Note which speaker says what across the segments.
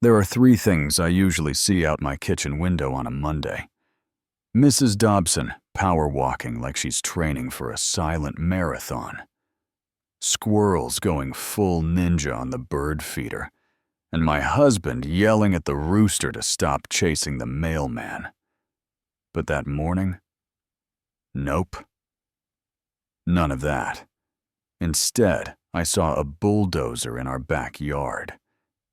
Speaker 1: There are three things I usually see out my kitchen window on a Monday. Mrs. Dobson power walking like she's training for a silent marathon. Squirrels going full ninja on the bird feeder. And my husband yelling at the rooster to stop chasing the mailman. But that morning, nope. None of that. Instead, I saw a bulldozer in our backyard.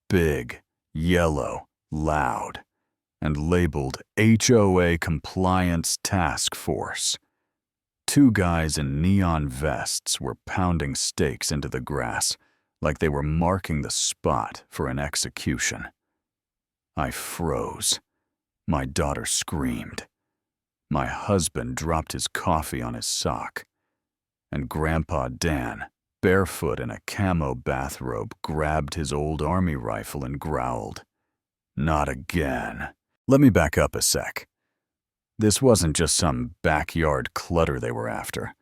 Speaker 1: Big, yellow, loud, and labeled HOA Compliance Task Force. Two guys in neon vests were pounding stakes into the grass like they were marking the spot for an execution. I froze. My daughter screamed. My husband dropped his coffee on his sock. And Grandpa Dan, barefoot in a camo bathrobe, grabbed his old army rifle and growled, "Not again." Let me back up a sec. This wasn't just some backyard clutter they were after.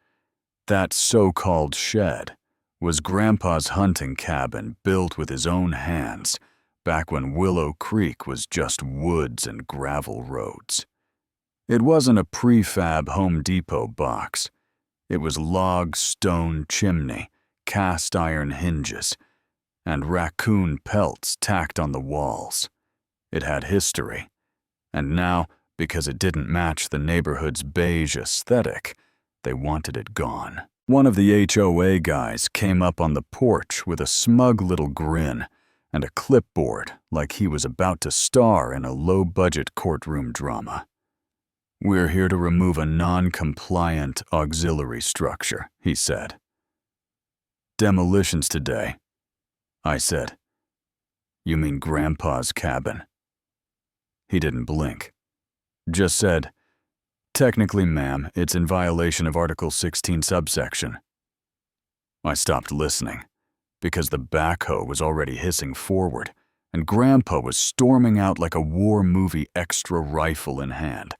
Speaker 1: That so-called shed was Grandpa's hunting cabin built with his own hands back when Willow Creek was just woods and gravel roads. It wasn't a prefab Home Depot box. It was log stone chimney, cast iron hinges, and raccoon pelts tacked on the walls. It had history, and now, because it didn't match the neighborhood's beige aesthetic, they wanted it gone. One of the HOA guys came up on the porch with a smug little grin and a clipboard like he was about to star in a low-budget courtroom drama. "We're here to remove a non-compliant auxiliary structure," he said. "Demolitions today," I said. "You mean Grandpa's cabin?" He didn't blink. Just said, "Technically, ma'am, it's in violation of Article 16 subsection." I stopped listening, because the backhoe was already hissing forward, and Grandpa was storming out like a war movie extra rifle in hand,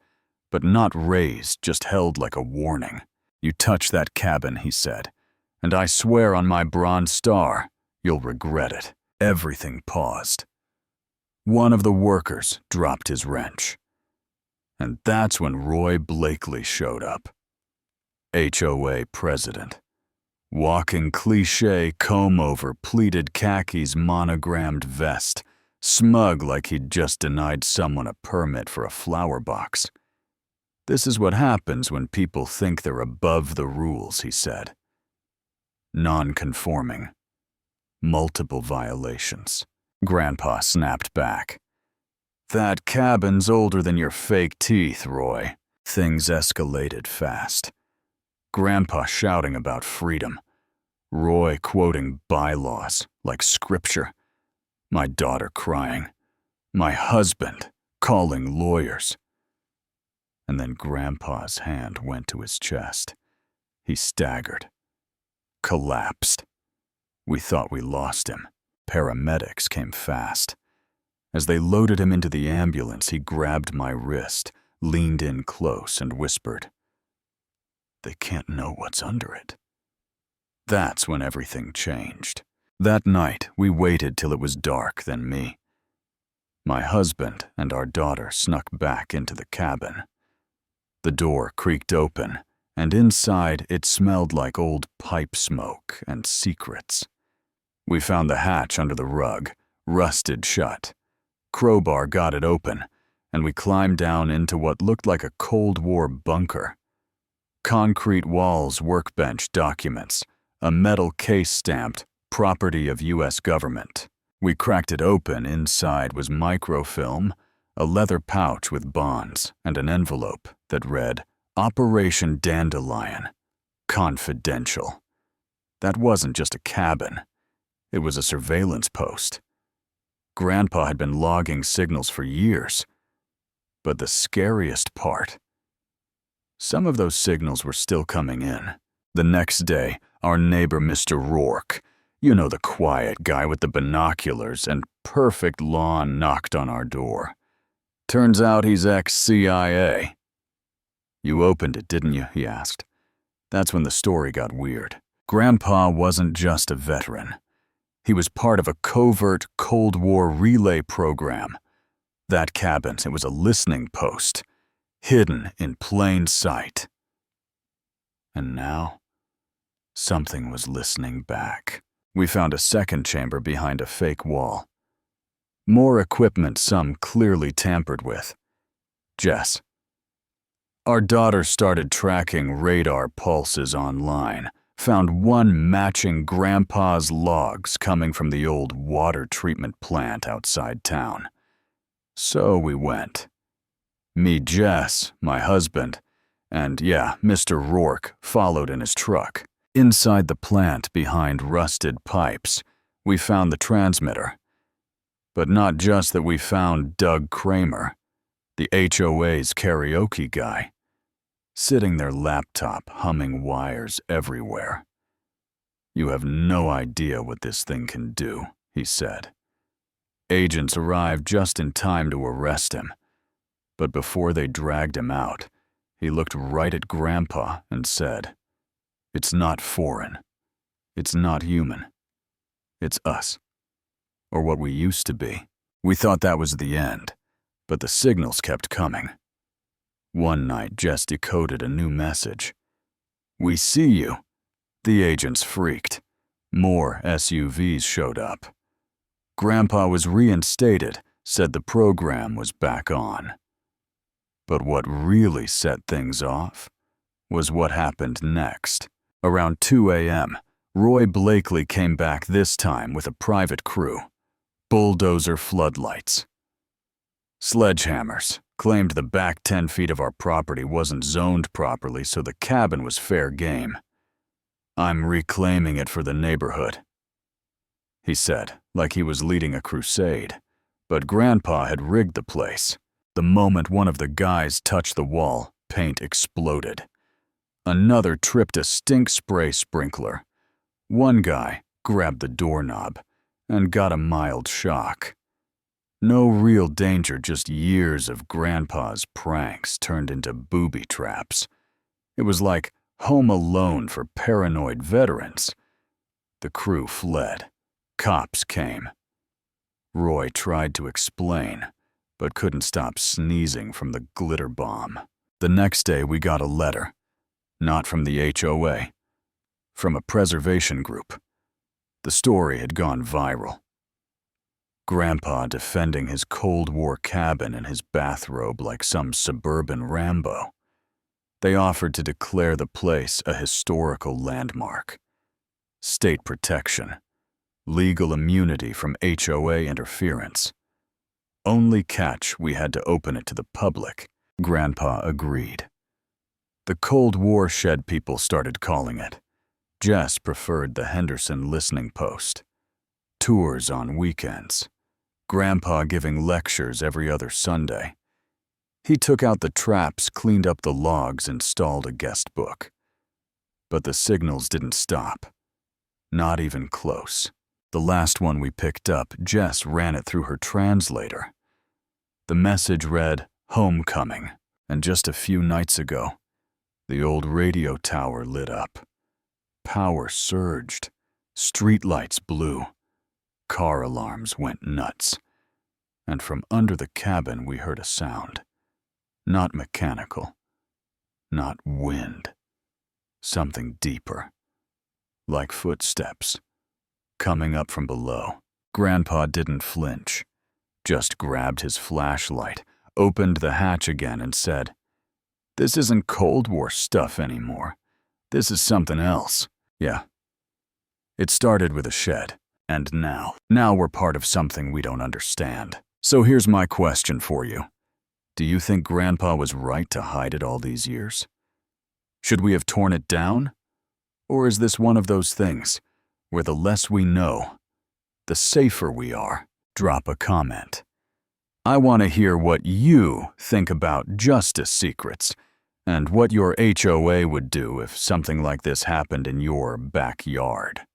Speaker 1: but not raised, just held like a warning. "You touch that cabin," he said, "and I swear on my bronze star, you'll regret it." Everything paused. One of the workers dropped his wrench. And that's when Roy Blakely showed up. HOA president. Walking cliché comb-over pleated khakis monogrammed vest, smug like he'd just denied someone a permit for a flower box. "This is what happens when people think they're above the rules," he said. "Non-conforming. Multiple violations." Grandpa snapped back. "That cabin's older than your fake teeth, Roy." Things escalated fast. Grandpa shouting about freedom. Roy quoting bylaws like scripture. My daughter crying. My husband calling lawyers. And then Grandpa's hand went to his chest. He staggered. Collapsed. We thought we lost him. Paramedics came fast. As they loaded him into the ambulance, he grabbed my wrist, leaned in close, and whispered, "They can't know what's under it." That's when everything changed. That night, we waited till it was dark, then me. My husband and our daughter snuck back into the cabin. The door creaked open, and inside it smelled like old pipe smoke and secrets. We found the hatch under the rug, rusted shut. Crowbar got it open, and we climbed down into what looked like a Cold War bunker. Concrete walls, workbench, documents, a metal case stamped, "Property of U.S. Government." We cracked it open. Inside was microfilm, a leather pouch with bonds, and an envelope that read, "Operation Dandelion. Confidential." That wasn't just a cabin. It was a surveillance post. Grandpa had been logging signals for years. But the scariest part, some of those signals were still coming in. The next day, our neighbor Mr. Rourke, you know, the quiet guy with the binoculars and perfect lawn, knocked on our door. Turns out he's ex-CIA. "You opened it, didn't you?" he asked. That's when the story got weird. Grandpa wasn't just a veteran. He was part of a covert Cold War relay program. That cabin, it was a listening post, hidden in plain sight. And now, something was listening back. We found a second chamber behind a fake wall. More equipment, some clearly tampered with. Jess. Our daughter started tracking radar pulses online, found one matching Grandpa's logs coming from the old water treatment plant outside town. So we went. Me, Jess, my husband, and Mr. Rourke followed in his truck. Inside the plant, behind rusted pipes, we found the transmitter. But not just that we found Doug Kramer, the HOA's karaoke guy, sitting their laptop humming wires everywhere. You have no idea what this thing can do, he said. Agents arrived just in time to arrest him, but before they dragged him out, he looked right at Grandpa and said, "It's not foreign. It's not human. It's us. Or what we used to be." We thought that was the end, but the signals kept coming. One night, Jess decoded a new message. "We see you." The agents freaked. More SUVs showed up. Grandpa was reinstated, said the program was back on. But what really set things off was what happened next. Around 2 a.m., Roy Blakely came back this time with a private crew. Bulldozer floodlights. Sledgehammers. Claimed the back 10 feet of our property wasn't zoned properly, so the cabin was fair game. "I'm reclaiming it for the neighborhood," he said, like he was leading a crusade. But Grandpa had rigged the place. The moment one of the guys touched the wall, paint exploded. Another tripped a stink spray sprinkler. One guy grabbed the doorknob and got a mild shock. No real danger, just years of Grandpa's pranks turned into booby traps. It was like Home Alone for paranoid veterans. The crew fled. Cops came. Roy tried to explain, but couldn't stop sneezing from the glitter bomb. The next day we got a letter. Not from the HOA. From a preservation group. The story had gone viral. Grandpa defending his Cold War cabin in his bathrobe like some suburban Rambo. They offered to declare the place a historical landmark. State protection. Legal immunity from HOA interference. Only catch, we had to open it to the public. Grandpa agreed. The Cold War shed, people started calling it. Jess preferred the Henderson listening post. Tours on weekends. Grandpa giving lectures every other Sunday. He took out the traps, cleaned up the logs, installed a guest book. But the signals didn't stop. Not even close. The last one we picked up, Jess ran it through her translator. The message read, "Homecoming," and just a few nights ago, the old radio tower lit up. Power surged. Streetlights blew. Car alarms went nuts. And from under the cabin we heard a sound. Not mechanical. Not wind. Something deeper. Like footsteps. Coming up from below. Grandpa didn't flinch. Just grabbed his flashlight, opened the hatch again and said, "This isn't Cold War stuff anymore. This is something else." Yeah. It started with a shed. And now we're part of something we don't understand. So here's my question for you. Do you think Grandpa was right to hide it all these years? Should we have torn it down? Or is this one of those things where the less we know, the safer we are? Drop a comment. I want to hear what you think about justice secrets and what your HOA would do if something like this happened in your backyard.